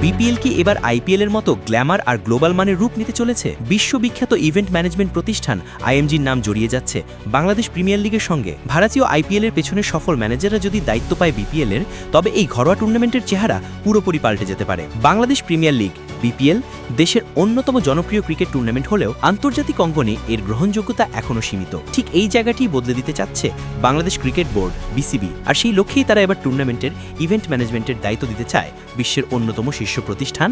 BPL কি এবার IPL এর মতো গ্ল্যামার আর গ্লোবাল মানের রূপ নিতে চলেছে? বিশ্ববিখ্যাত ইভেন্ট ম্যানেজমেন্ট প্রতিষ্ঠান আইএমজির নাম জড়িয়ে যাচ্ছে বাংলাদেশ প্রিমিয়ার লিগের সঙ্গে। ভারতীয় আইপিএল এর পেছনে সফল ম্যানেজাররা যদি দায়িত্ব পায় বিপিএল এর, তবে এই ঘরোয়া টুর্নামেন্টের চেহারা পুরোপুরি পাল্টে যেতে পারে। বাংলাদেশ প্রিমিয়ার লিগ বিপিএল দেশের অন্যতম জনপ্রিয় ক্রিকেট টুর্নামেন্ট হলেও আন্তর্জাতিক অঙ্গনে এর গ্রহণযোগ্যতা এখনও সীমিত। ঠিক এই জায়গাটি বদলে দিতে চাচ্ছে বাংলাদেশ ক্রিকেট বোর্ড বিসিবি, আর সেই লক্ষ্যেই তারা এবার টুর্নামেন্টের ইভেন্ট ম্যানেজমেন্টের দায়িত্ব দিতে চায় বিশ্বের অন্যতম শীর্ষ প্রতিষ্ঠান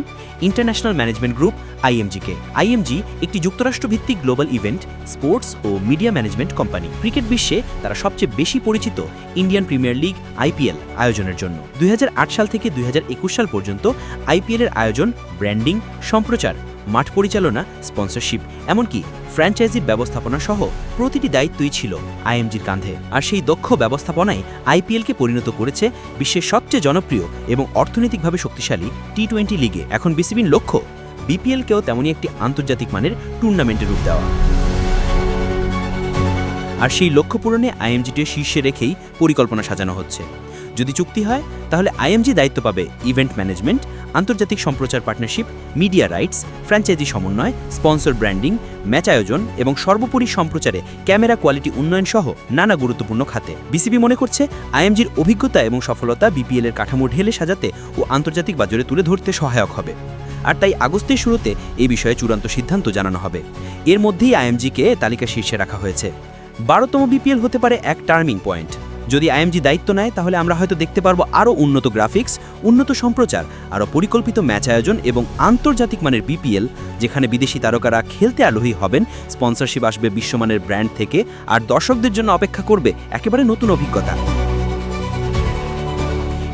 ইন্টারন্যাশনাল ম্যানেজমেন্ট গ্রুপ আইএমজিকে। আইএমজি একটি যুক্তরাষ্ট্রভিত্তিক গ্লোবাল ইভেন্ট, স্পোর্টস ও মিডিয়া ম্যানেজমেন্ট কোম্পানি। ক্রিকেট বিশ্বে তারা সবচেয়ে বেশি পরিচিত ইন্ডিয়ান প্রিমিয়ার লিগ আইপিএল আয়োজনের জন্য। 2008 সাল থেকে 2021 সাল পর্যন্ত আইপিএল এর আয়োজন, ব্র্যান্ডিং, সম্প্রচার, মাঠ পরিচালনা, স্পন্সরশিপ, এমনকি ফ্র্যাঞ্চাইজি ব্যবস্থাপনা সহ প্রতিটি দায়িত্বই ছিল আইএমজির কাঁধে। আর সেই দক্ষ ব্যবস্থাপনায় আইপিএলকে পরিণত করেছে বিশ্বের সবচেয়ে জনপ্রিয় এবং অর্থনৈতিকভাবে শক্তিশালী টি-20 লিগে। এখন বিসিবির লক্ষ্য বিপিএলকেও তেমনই একটি আন্তর্জাতিক মানের টুর্নামেন্টের রূপ দেওয়া। আর সেই লক্ষ্য পূরণে আইএমজিকে শীর্ষে রেখেই পরিকল্পনা সাজানো হচ্ছে। যদি চুক্তি হয়, তাহলে আইএমজি দায়িত্ব পাবে ইভেন্ট ম্যানেজমেন্ট, আন্তর্জাতিক সম্প্রচার পার্টনারশিপ, মিডিয়া রাইটস, ফ্র্যাঞ্চাইজি সমন্বয়, স্পন্সর ব্র্যান্ডিং, ম্যাচ আয়োজন এবং সর্বোপরি সম্প্রচারে ক্যামেরা কোয়ালিটি উন্নয়ন সহ নানা গুরুত্বপূর্ণ খাতে। বিসিবি মনে করছে আইএমজির অভিজ্ঞতা এবং সফলতা বিপিএল এর কাঠামো ঢেলে সাজাতে ও আন্তর্জাতিক বাজারে তুলে ধরতে সহায়ক হবে। আর তাই আগস্টের শুরুতে এই বিষয়ে চূড়ান্ত সিদ্ধান্ত জানানো হবে। এর মধ্যেই আইএমজিকে তালিকা শীর্ষে রাখা হয়েছে। 12তম বিপিএল হতে পারে এক টার্নিং পয়েন্ট। যদি আইএমজি দায়িত্ব নেয়, তাহলে আমরা হয়তো দেখতে পারবো আরও উন্নত গ্রাফিক্স, উন্নত সম্প্রচার, আরও পরিকল্পিত ম্যাচ আয়োজন এবং আন্তর্জাতিক মানের বিপিএল, যেখানে বিদেশি তারকারা খেলতে আগ্রহী হবেন, স্পন্সরশিপ আসবে বিশ্বমানের ব্র্যান্ড থেকে, আর দর্শকদের জন্য অপেক্ষা করবে একেবারে নতুন অভিজ্ঞতা।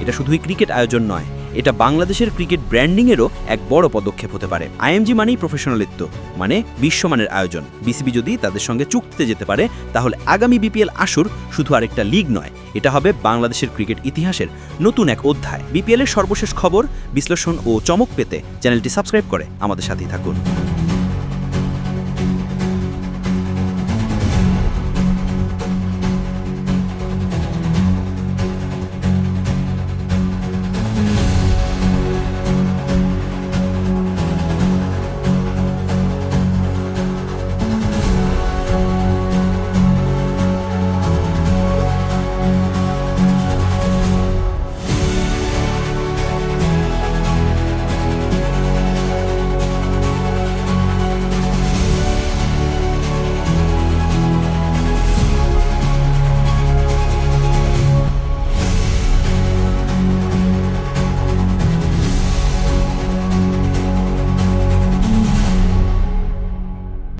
এটা শুধুই ক্রিকেট আয়োজন নয়, এটা বাংলাদেশের ক্রিকেট ব্র্যান্ডিংয়েরও এক বড় পদক্ষেপ হতে পারে। আইএমজি মানেই প্রফেশনালিত্ব, মানে বিশ্বমানের আয়োজন। বিসিবি যদি তাদের সঙ্গে চুক্তিতে যেতে পারে, তাহলে আগামী বিপিএল আসর শুধু আরেকটা লিগ নয়, এটা হবে বাংলাদেশের ক্রিকেট ইতিহাসের নতুন এক অধ্যায়। বিপিএল এর সর্বশেষ খবর, বিশ্লেষণ ও চমক পেতে চ্যানেলটি সাবস্ক্রাইব করে আমাদের সাথেই থাকুন।